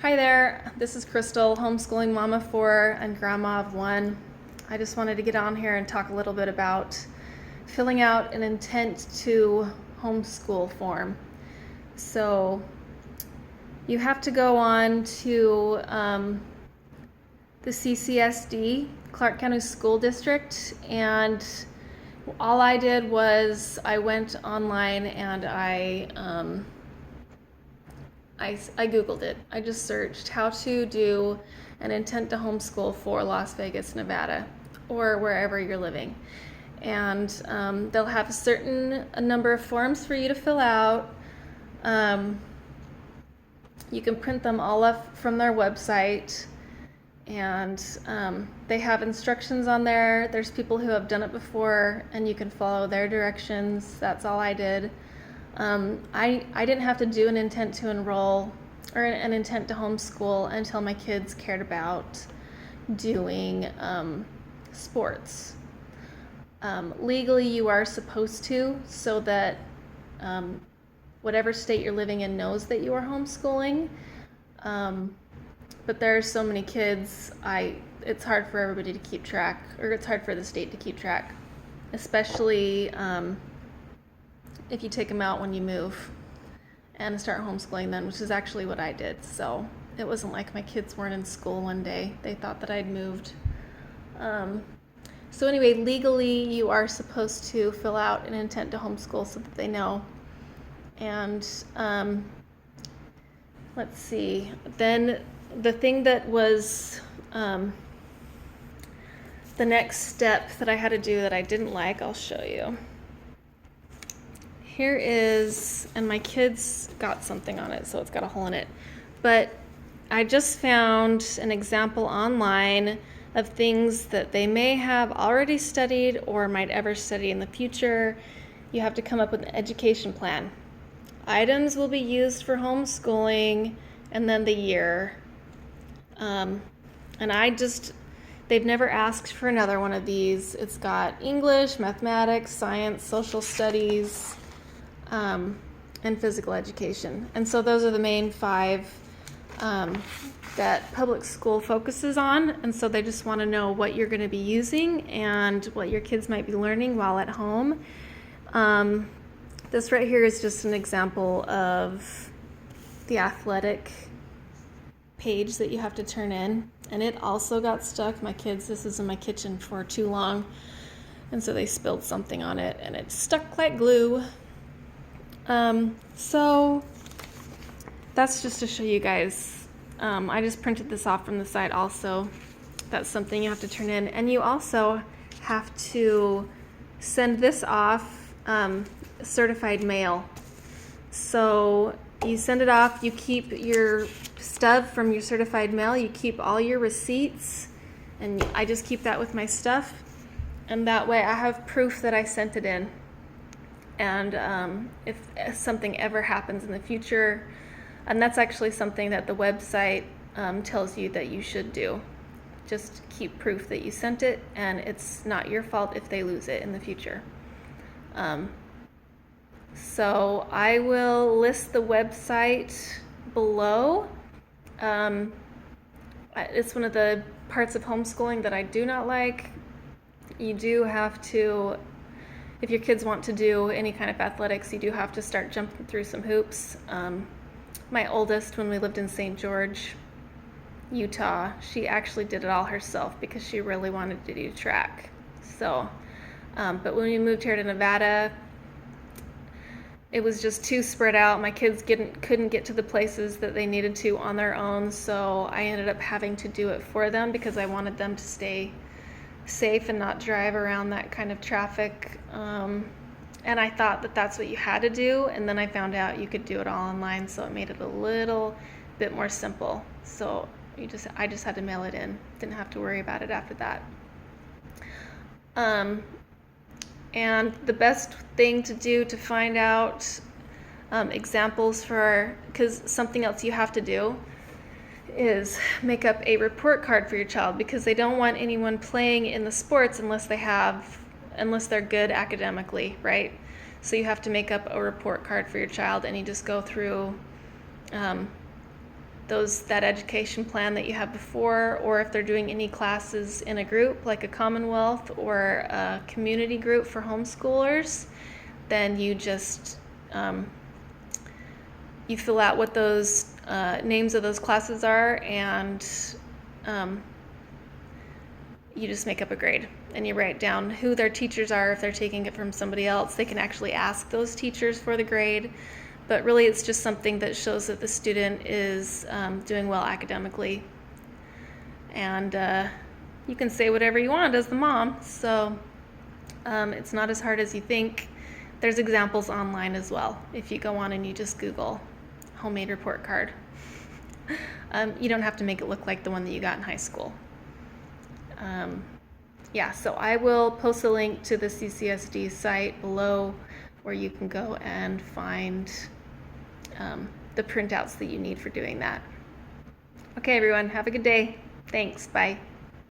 Hi there, this is Kristal, homeschooling mama of 4 and grandma of 1. I just wanted to get on here and talk a little bit about filling out an intent to homeschool form. So you have to go on to the CCSD, Clark County School District, and all I did was I went online and I Googled it. I just searched how to do an intent to homeschool for Las Vegas, Nevada, or wherever you're living. And they'll have a number of forms for you to fill out. You can print them all up from their website. And they have instructions on there. There's people who have done it before, and you can follow their directions. That's all I did. I didn't have to do an intent to enroll or an intent to homeschool until my kids cared about doing sports. Legally, you are supposed to, so that whatever state you're living in knows that you are homeschooling. But there are so many kids, it's hard for everybody to keep track, or it's hard for the state to keep track, especially if you take them out when you move and start homeschooling then, which is actually what I did. So it wasn't like my kids weren't in school one day. They thought that I'd moved. So anyway, legally you are supposed to fill out an intent to homeschool so that they know. And let's see, then the thing that was the next step that I had to do that I didn't like, I'll show you. Here is, and my kids got something on it, so it's got a hole in it. But I just found an example online of things that they may have already studied or might ever study in the future. You have to come up with an education plan. Items will be used for homeschooling, and then the year. And they've never asked for another one of these. It's got English, mathematics, science, social studies, and physical education. And so those are the main 5 that public school focuses on. And so they just want to know what you're going to be using and what your kids might be learning while at home. This right here is just an example of the athletic page that you have to turn in. And it also got stuck. This is in my kitchen for too long. And so they spilled something on it and it stuck like glue. So that's just to show you guys. I just printed this off from the site also. That's something you have to turn in. And you also have to send this off certified mail. So you send it off, you keep your stub from your certified mail, you keep all your receipts, and I just keep that with my stuff. And that way I have proof that I sent it in. And if something ever happens in the future, and that's actually something that the website tells you that you should do. Just keep proof that you sent it, and it's not your fault if they lose it in the future. So I will list the website below. It's one of the parts of homeschooling that I do not like. You do have to, if your kids want to do any kind of athletics, you do have to start jumping through some hoops. My oldest, when we lived in St. George, Utah, she actually did it all herself because she really wanted to do track. So, but when we moved here to Nevada, it was just too spread out. My kids couldn't get to the places that they needed to on their own, so I ended up having to do it for them because I wanted them to stay safe and not drive around that kind of traffic. And I thought that that's what you had to do, and then I found out you could do it all online, so it made it a little bit more simple. So I just had to mail it in. Didn't have to worry about it after that. And the best thing to do to find out examples because something else you have to do is make up a report card for your child, because they don't want anyone playing in the sports unless they're good academically, right? So you have to make up a report card for your child, and you just go through that education plan that you have before, or if they're doing any classes in a group like a Commonwealth or a community group for homeschoolers, then you just you fill out what those names of those classes are, and you just make up a grade, and you write down who their teachers are. If they're taking it from somebody else, they can actually ask those teachers for the grade. But really, it's just something that shows that the student is doing well academically. And you can say whatever you want as the mom, so it's not as hard as you think. There's examples online as well. If you go on and you just Google homemade report card. You don't have to make it look like the one that you got in high school. Yeah, so I will post a link to the CCSD site below where you can go and find the printouts that you need for doing that. Okay, everyone, have a good day. Thanks. Bye.